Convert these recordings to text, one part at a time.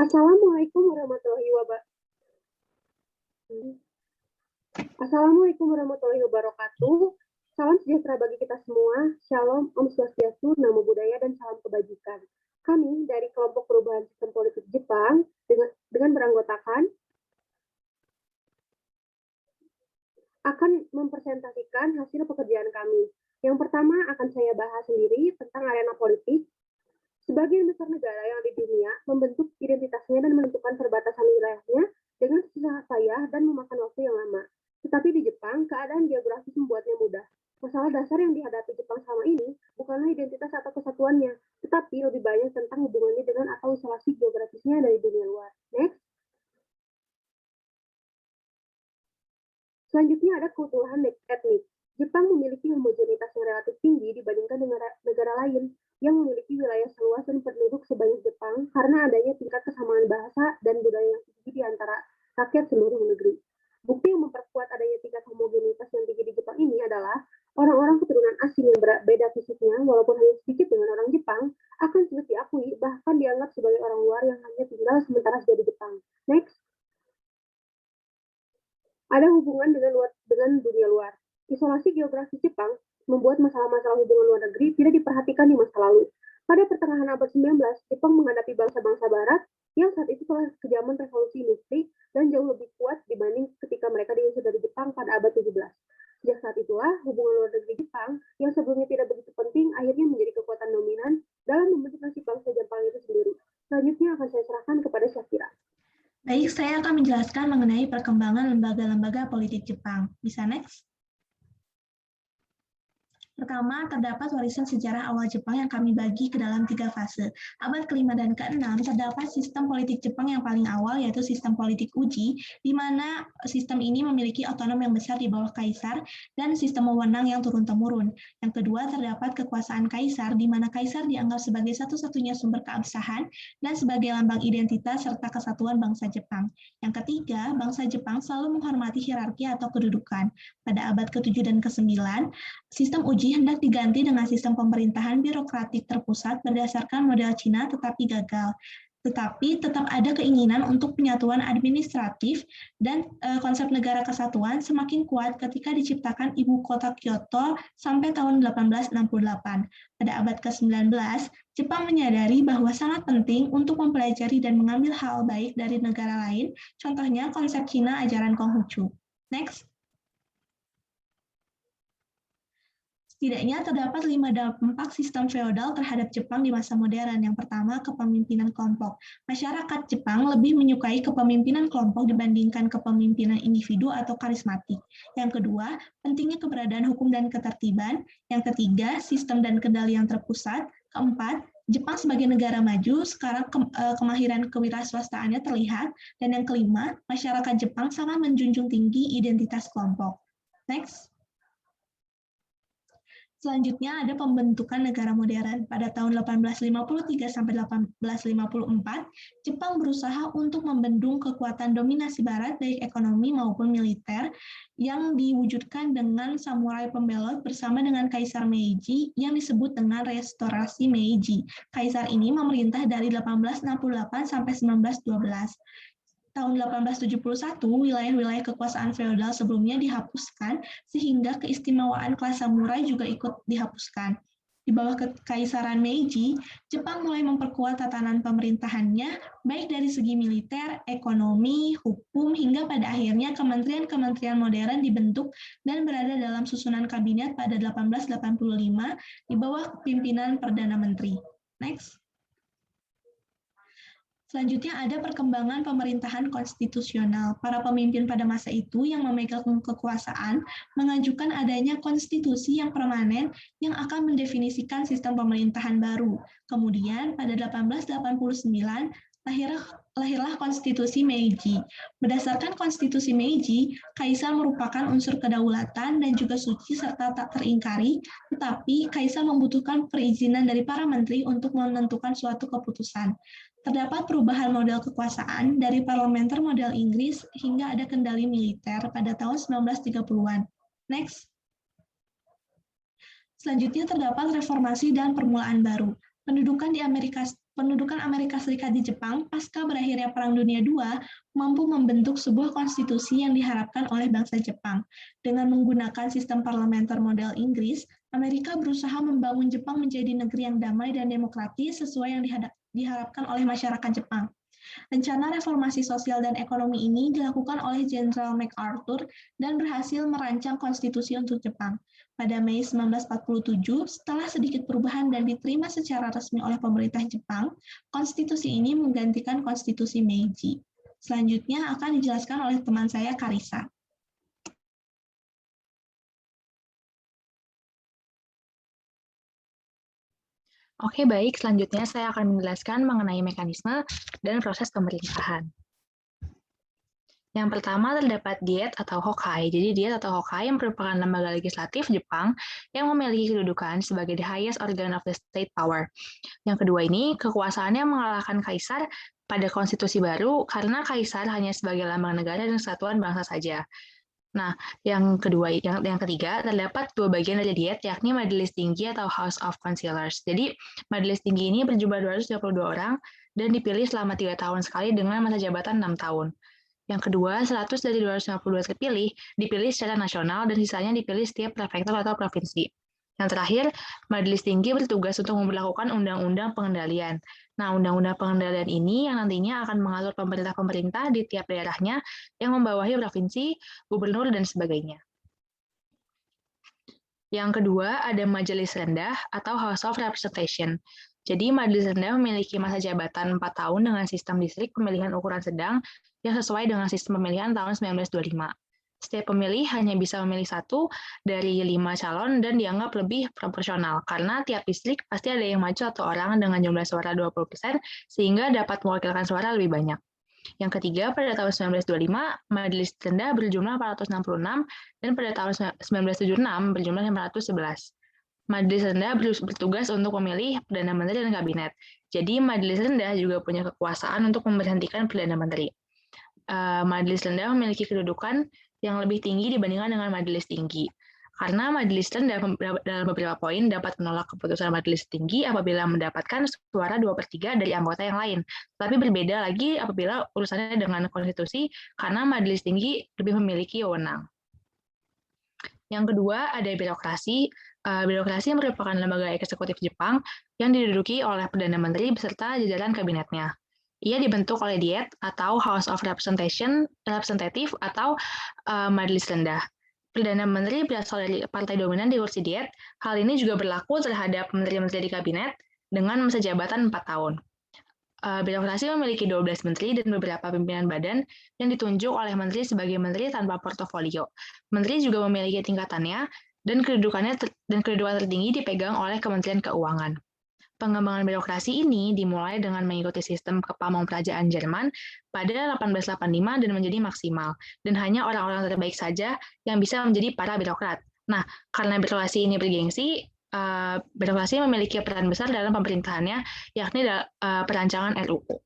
Assalamualaikum warahmatullahi wabarakatuh. Assalamualaikum warahmatullahi wabarakatuh. Salam sejahtera bagi kita semua. Shalom, Om Swastiastu, Namo Buddhaya, dan salam kebajikan. Kami dari kelompok perubahan sistem politik Jepang dengan beranggotakan akan mempresentasikan hasil pekerjaan kami. Yang pertama akan saya bahas sendiri tentang arena politik. Sebagian besar negara yang ada di dunia membentuk identitasnya dan menentukan perbatasan wilayahnya dengan susah payah dan memakan waktu yang lama. Tetapi di Jepang, keadaan geografis membuatnya mudah. Masalah dasar yang dihadapi Jepang selama ini bukanlah identitas atau kesatuannya, tetapi lebih banyak tentang hubungannya dengan atau isolasi geografisnya dari dunia luar. Next. Selanjutnya ada keutuhan etnik. Jepang memiliki homogenitas yang relatif tinggi dibandingkan negara lain yang memiliki wilayah seluas dan penduduk sebanyak Jepang karena adanya tingkat kesamaan bahasa dan budaya yang tinggi di antara rakyat seluruh negeri. Bukti yang memperkuat adanya tingkat homogenitas yang tinggi di Jepang ini adalah orang-orang keturunan asing yang berbeda fisiknya, walaupun hanya sedikit dengan orang Jepang, akan sulit diakui, bahkan dianggap sebagai orang luar yang hanya tinggal sementara saja di Jepang. Next. Ada hubungan dengan dunia luar. Isolasi geografis Jepang membuat masalah-masalah hubungan luar negeri tidak diperhatikan di masa lalu. Pada pertengahan abad 19, Jepang menghadapi bangsa-bangsa barat yang saat itu telah kejaman revolusi industri dan jauh lebih kuat dibanding ketika mereka diusir dari Jepang pada abad 17. Sejak saat itulah, hubungan luar negeri Jepang yang sebelumnya tidak begitu penting akhirnya menjadi kekuatan dominan dalam membentuk nasib bangsa Jepang itu sendiri. Selanjutnya akan saya serahkan kepada Syafira. Baik, saya akan menjelaskan mengenai perkembangan lembaga-lembaga politik Jepang. Bisa next? Pertama, terdapat warisan sejarah awal Jepang yang kami bagi ke dalam 3 fase. Abad ke-5 dan ke-6 terdapat sistem politik Jepang yang paling awal, yaitu sistem politik Uji, di mana sistem ini memiliki otonom yang besar di bawah kaisar dan sistem wewenang yang turun-temurun. Yang kedua, terdapat kekuasaan kaisar, di mana kaisar dianggap sebagai satu-satunya sumber keabsahan dan sebagai lambang identitas serta kesatuan bangsa Jepang. Yang ketiga, bangsa Jepang selalu menghormati hierarki atau kedudukan. Pada abad ke-7 dan ke-9, sistem Uji hendak diganti dengan sistem pemerintahan birokratik terpusat berdasarkan model Cina tetapi gagal. Tetapi tetap ada keinginan untuk penyatuan administratif dan konsep negara kesatuan semakin kuat ketika diciptakan ibu kota Kyoto sampai tahun 1868. Pada abad ke-19, Jepang menyadari bahwa sangat penting untuk mempelajari dan mengambil hal baik dari negara lain, contohnya konsep Cina ajaran Konghucu. Next. Setidaknya terdapat 5 dampak sistem feodal terhadap Jepang di masa modern. Yang pertama, kepemimpinan kelompok. Masyarakat Jepang lebih menyukai kepemimpinan kelompok dibandingkan kepemimpinan individu atau karismatik. Yang kedua, pentingnya keberadaan hukum dan ketertiban. Yang ketiga, sistem dan kendali yang terpusat. Keempat, Jepang sebagai negara maju, sekarang kemahiran kewirausahawastaannya terlihat. Dan yang kelima, masyarakat Jepang sangat menjunjung tinggi identitas kelompok. Next. Selanjutnya ada pembentukan negara modern. Pada tahun 1853 sampai 1854, Jepang berusaha untuk membendung kekuatan dominasi barat baik ekonomi maupun militer yang diwujudkan dengan samurai pembelot bersama dengan Kaisar Meiji yang disebut dengan Restorasi Meiji. Kaisar ini memerintah dari 1868 sampai 1912. Tahun 1871, wilayah-wilayah kekuasaan feodal sebelumnya dihapuskan, sehingga keistimewaan kelas samurai juga ikut dihapuskan. Di bawah Kekaisaran Meiji, Jepang mulai memperkuat tatanan pemerintahannya, baik dari segi militer, ekonomi, hukum, hingga pada akhirnya kementerian-kementerian modern dibentuk dan berada dalam susunan kabinet pada 1885 di bawah pimpinan Perdana Menteri. Next. Selanjutnya ada perkembangan pemerintahan konstitusional. Para pemimpin pada masa itu yang memegang kekuasaan mengajukan adanya konstitusi yang permanen yang akan mendefinisikan sistem pemerintahan baru. Kemudian pada 1889 lahirlah konstitusi Meiji. Berdasarkan konstitusi Meiji, kaisar merupakan unsur kedaulatan dan juga suci serta tak teringkari, tetapi kaisar membutuhkan perizinan dari para menteri untuk menentukan suatu keputusan. Terdapat perubahan model kekuasaan dari parlementer model Inggris hingga ada kendali militer pada tahun 1930-an. Next. Selanjutnya terdapat reformasi dan permulaan baru. Pendudukan di Amerika Pendudukan Amerika Serikat di Jepang pasca berakhirnya Perang Dunia II mampu membentuk sebuah konstitusi yang diharapkan oleh bangsa Jepang. Dengan menggunakan sistem parlementer model Inggris, Amerika berusaha membangun Jepang menjadi negeri yang damai dan demokratis sesuai yang diharapkan oleh masyarakat Jepang. Rencana reformasi sosial dan ekonomi ini dilakukan oleh Jenderal MacArthur dan berhasil merancang konstitusi untuk Jepang. Pada Mei 1947, setelah sedikit perubahan dan diterima secara resmi oleh pemerintah Jepang, konstitusi ini menggantikan konstitusi Meiji. Selanjutnya akan dijelaskan oleh teman saya, Karisa. Oke, baik. Selanjutnya saya akan menjelaskan mengenai mekanisme dan proses pemerintahan. Yang pertama terdapat Diet atau Hokai. Jadi Diet atau Hokai merupakan lembaga legislatif Jepang yang memiliki kedudukan sebagai the highest organ of the state power. Yang kedua ini, kekuasaannya mengalahkan kaisar pada konstitusi baru karena kaisar hanya sebagai lambang negara dan kesatuan bangsa saja. Nah, yang ketiga, terdapat dua bagian dari Diet, yakni Majelis Tinggi atau House of Councilors. Jadi, Majelis Tinggi ini berjumlah 232 orang dan dipilih selama 3 tahun sekali dengan masa jabatan 6 tahun. Yang kedua, 100 dari 252 terpilih dipilih secara nasional dan sisanya dipilih setiap prefektur atau provinsi. Yang terakhir, Majelis Tinggi bertugas untuk memperlakukan undang-undang pengendalian. Nah, undang-undang pengendalian ini yang nantinya akan mengatur pemerintah-pemerintah di tiap daerahnya yang membawahi provinsi, gubernur, dan sebagainya. Yang kedua, ada Majelis Rendah atau House of Representation. Jadi, Majelis Rendah memiliki masa jabatan 4 tahun dengan sistem distrik pemilihan ukuran sedang yang sesuai dengan sistem pemilihan tahun 1925. Setiap pemilih hanya bisa memilih satu dari 5 calon dan dianggap lebih proporsional, karena tiap distrik pasti ada yang maju atau orang dengan jumlah suara 20%, sehingga dapat mewakilkan suara lebih banyak. Yang ketiga, pada tahun 1925, Majelis Rendah berjumlah 466, dan pada tahun 1976 berjumlah 511. Majelis Rendah bertugas untuk memilih Perdana Menteri dan Kabinet. Jadi, Majelis Rendah juga punya kekuasaan untuk memberhentikan Perdana Menteri. Majelis Rendah memiliki kedudukan yang lebih tinggi dibandingkan dengan Majelis Tinggi. Karena Majelis Rendah dalam beberapa poin dapat menolak keputusan Majelis Tinggi apabila mendapatkan suara 2/3 dari anggota yang lain. Tapi berbeda lagi apabila urusannya dengan konstitusi, karena Majelis Tinggi lebih memiliki wewenang. Yang kedua, ada birokrasi. Birokrasi merupakan lembaga eksekutif Jepang yang diduduki oleh Perdana Menteri beserta jajaran kabinetnya. Ia dibentuk oleh Diet atau House of Representative atau Majelis Rendah. Perdana Menteri berasal dari partai dominan di kursi Diet. Hal ini juga berlaku terhadap menteri-menteri di kabinet dengan masa jabatan 4 tahun. Birokrasi memiliki 12 menteri dan beberapa pimpinan badan yang ditunjuk oleh menteri sebagai menteri tanpa portofolio. Menteri juga memiliki tingkatannya dan kedudukan tertinggi dipegang oleh Kementerian Keuangan. Pengembangan birokrasi ini dimulai dengan mengikuti sistem kepemimpinan Jerman pada 1885 dan menjadi maksimal, dan hanya orang-orang terbaik saja yang bisa menjadi para birokrat. Nah, karena birokrasi ini bergengsi, birokrasi memiliki peran besar dalam pemerintahannya, yakni perancangan RUU.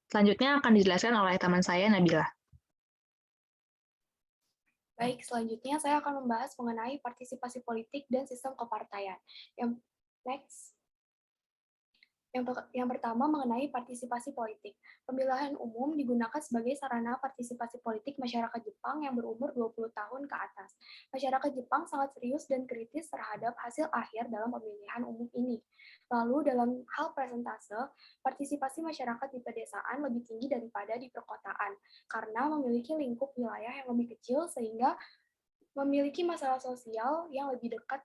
Selanjutnya akan dijelaskan oleh teman saya, Nabila. Baik, selanjutnya saya akan membahas mengenai partisipasi politik dan sistem kepartaian. Yang pertama mengenai partisipasi politik. Pemilihan umum digunakan sebagai sarana partisipasi politik masyarakat Jepang yang berumur 20 tahun ke atas. Masyarakat Jepang sangat serius dan kritis terhadap hasil akhir dalam pemilihan umum ini. Lalu dalam hal persentase, partisipasi masyarakat di pedesaan lebih tinggi daripada di perkotaan, karena memiliki lingkup wilayah yang lebih kecil sehingga memiliki masalah sosial yang lebih dekat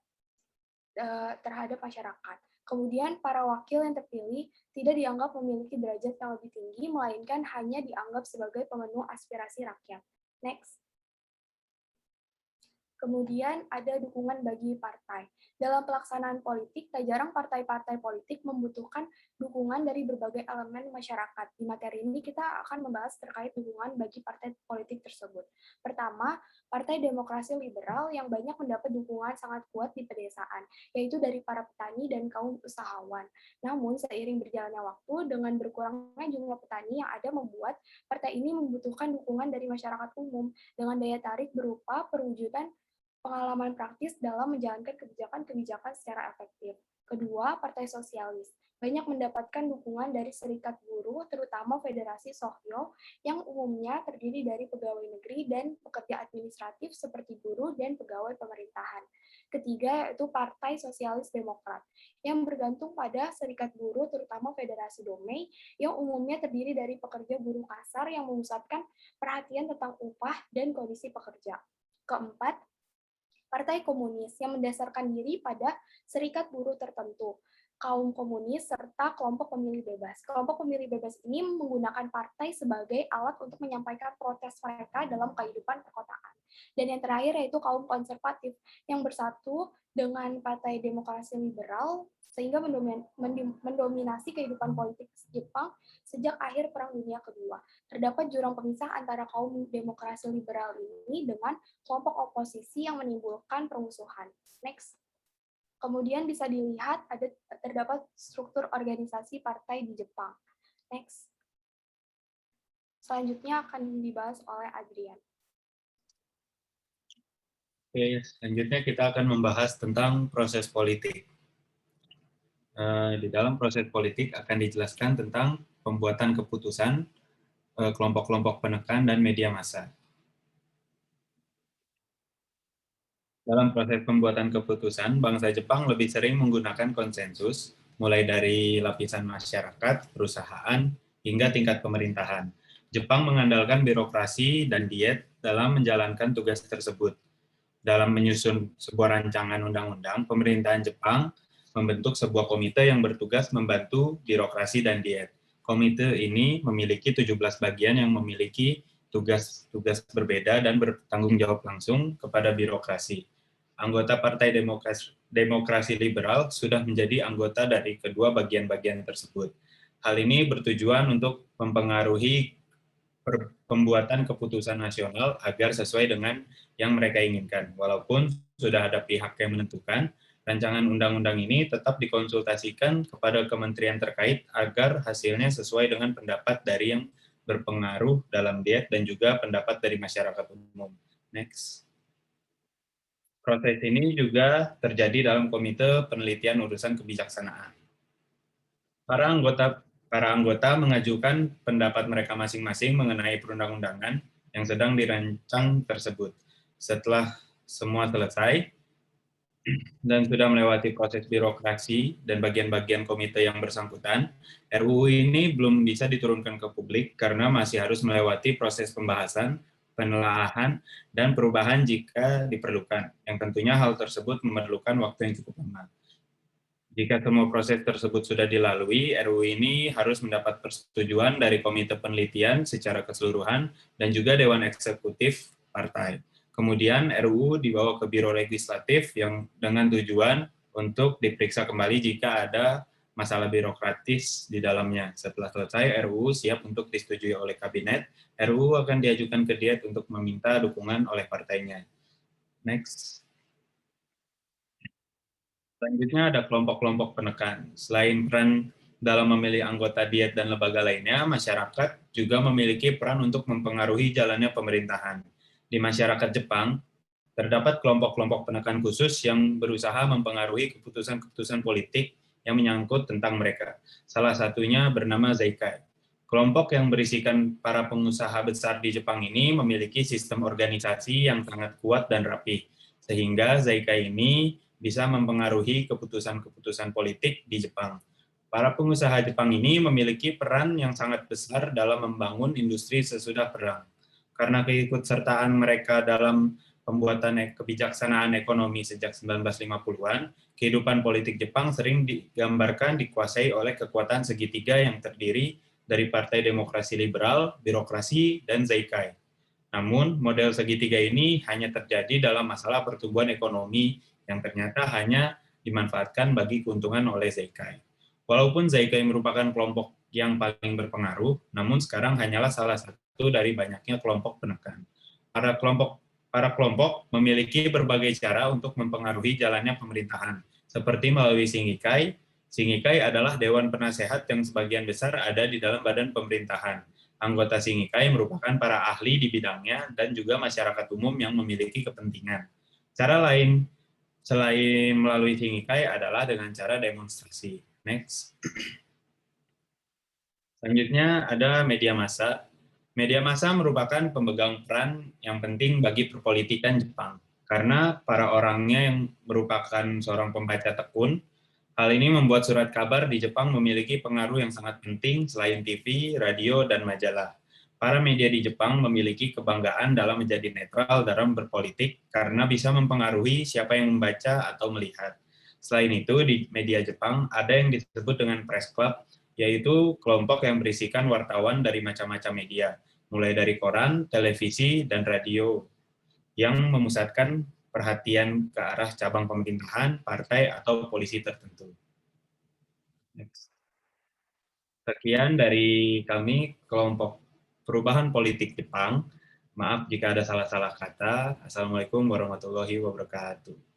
terhadap masyarakat. Kemudian, para wakil yang terpilih tidak dianggap memiliki derajat yang lebih tinggi, melainkan hanya dianggap sebagai pemenuh aspirasi rakyat. Next. Kemudian ada dukungan bagi partai. Dalam pelaksanaan politik, tak jarang partai-partai politik membutuhkan dukungan dari berbagai elemen masyarakat. Di materi ini kita akan membahas terkait dukungan bagi partai politik tersebut. Pertama, Partai Demokrasi Liberal yang banyak mendapat dukungan sangat kuat di pedesaan, yaitu dari para petani dan kaum usahawan. Namun, seiring berjalannya waktu, dengan berkurangnya jumlah petani yang ada membuat partai ini membutuhkan dukungan dari masyarakat umum dengan daya tarik berupa perwujudan pengalaman praktis dalam menjalankan kebijakan-kebijakan secara efektif. Kedua, Partai Sosialis. Banyak mendapatkan dukungan dari serikat buruh, terutama Federasi Sohyo, yang umumnya terdiri dari pegawai negeri dan pekerja administratif seperti buruh dan pegawai pemerintahan. Ketiga, yaitu Partai Sosialis Demokrat, yang bergantung pada serikat buruh, terutama Federasi Domei, yang umumnya terdiri dari pekerja buruh kasar yang memusatkan perhatian tentang upah dan kondisi pekerja. Keempat, Partai Komunis yang mendasarkan diri pada serikat buruh tertentu, kaum komunis, serta kelompok pemilih bebas. Kelompok pemilih bebas ini menggunakan partai sebagai alat untuk menyampaikan protes mereka dalam kehidupan perkotaan. Dan yang terakhir yaitu kaum konservatif yang bersatu dengan Partai Demokrasi Liberal sehingga mendominasi kehidupan politik Jepang sejak akhir Perang Dunia Kedua. Terdapat jurang pemisah antara kaum demokrasi liberal ini dengan kelompok oposisi yang menimbulkan permusuhan. Next. Kemudian bisa dilihat terdapat struktur organisasi partai di Jepang. Next. Selanjutnya akan dibahas oleh Adrian. Oke, selanjutnya kita akan membahas tentang proses politik. Di dalam proses politik akan dijelaskan tentang pembuatan keputusan, kelompok-kelompok penekan, dan media massa. Dalam proses pembuatan keputusan, bangsa Jepang lebih sering menggunakan konsensus, mulai dari lapisan masyarakat, perusahaan, hingga tingkat pemerintahan. Jepang mengandalkan birokrasi dan diet dalam menjalankan tugas tersebut. Dalam menyusun sebuah rancangan undang-undang, pemerintahan Jepang membentuk sebuah komite yang bertugas membantu birokrasi dan diet. Komite ini memiliki 17 bagian yang memiliki tugas-tugas berbeda dan bertanggung jawab langsung kepada birokrasi. Anggota Partai Demokrasi Liberal sudah menjadi anggota dari kedua bagian-bagian tersebut. Hal ini bertujuan untuk mempengaruhi pembuatan keputusan nasional agar sesuai dengan yang mereka inginkan. Walaupun sudah ada pihak yang menentukan, rancangan undang-undang ini tetap dikonsultasikan kepada kementerian terkait agar hasilnya sesuai dengan pendapat dari yang berpengaruh dalam diet dan juga pendapat dari masyarakat umum. Next. Proses ini juga terjadi dalam Komite Penelitian Urusan Kebijaksanaan. Para anggota mengajukan pendapat mereka masing-masing mengenai perundang-undangan yang sedang dirancang tersebut. Setelah semua selesai dan sudah melewati proses birokrasi dan bagian-bagian komite yang bersangkutan, RUU ini belum bisa diturunkan ke publik karena masih harus melewati proses pembahasan, penelaahan, dan perubahan jika diperlukan, yang tentunya hal tersebut memerlukan waktu yang cukup lama. Jika semua proses tersebut sudah dilalui, RUU ini harus mendapat persetujuan dari Komite Penelitian secara keseluruhan dan juga Dewan Eksekutif Partai. Kemudian RUU dibawa ke Biro Legislatif yang dengan tujuan untuk diperiksa kembali jika ada masalah birokratis di dalamnya. Setelah selesai, RUU siap untuk disetujui oleh Kabinet. RUU akan diajukan ke Diet untuk meminta dukungan oleh partainya. Next. Selanjutnya ada kelompok-kelompok penekan. Selain peran dalam memilih anggota diet dan lembaga lainnya, masyarakat juga memiliki peran untuk mempengaruhi jalannya pemerintahan. Di masyarakat Jepang, terdapat kelompok-kelompok penekan khusus yang berusaha mempengaruhi keputusan-keputusan politik yang menyangkut tentang mereka. Salah satunya bernama Zeikai. Kelompok yang berisikan para pengusaha besar di Jepang ini memiliki sistem organisasi yang sangat kuat dan rapi, sehingga Zeikai ini bisa mempengaruhi keputusan-keputusan politik di Jepang. Para pengusaha Jepang ini memiliki peran yang sangat besar dalam membangun industri sesudah perang. Karena keikutsertaan mereka dalam pembuatan kebijaksanaan ekonomi sejak 1950-an, kehidupan politik Jepang sering digambarkan dikuasai oleh kekuatan segitiga yang terdiri dari Partai Demokrasi Liberal, birokrasi, dan Zeikai. Namun, model segitiga ini hanya terjadi dalam masalah pertumbuhan ekonomi yang ternyata hanya dimanfaatkan bagi keuntungan oleh Zeikai. Walaupun Zeikai merupakan kelompok yang paling berpengaruh, namun sekarang hanyalah salah satu dari banyaknya kelompok penekan. Para kelompok memiliki berbagai cara untuk mempengaruhi jalannya pemerintahan, seperti melalui Shingikai. Shingikai adalah dewan penasehat yang sebagian besar ada di dalam badan pemerintahan. Anggota Shingikai merupakan para ahli di bidangnya dan juga masyarakat umum yang memiliki kepentingan. Cara lain Selain melalui Shingikai adalah dengan cara demonstrasi. Next. Selanjutnya ada media massa. Media massa merupakan pemegang peran yang penting bagi perpolitikan Jepang. Karena para orangnya yang merupakan seorang pembaca tekun, hal ini membuat surat kabar di Jepang memiliki pengaruh yang sangat penting selain TV, radio, dan majalah. Para media di Jepang memiliki kebanggaan dalam menjadi netral dalam berpolitik karena bisa mempengaruhi siapa yang membaca atau melihat. Selain itu, di media Jepang ada yang disebut dengan press club, yaitu kelompok yang berisikan wartawan dari macam-macam media, mulai dari koran, televisi, dan radio, yang memusatkan perhatian ke arah cabang pemerintahan, partai, atau polisi tertentu. Next. Sekian dari kami, kelompok Perubahan Politik Jepang. Maaf jika ada salah-salah kata. Assalamualaikum warahmatullahi wabarakatuh.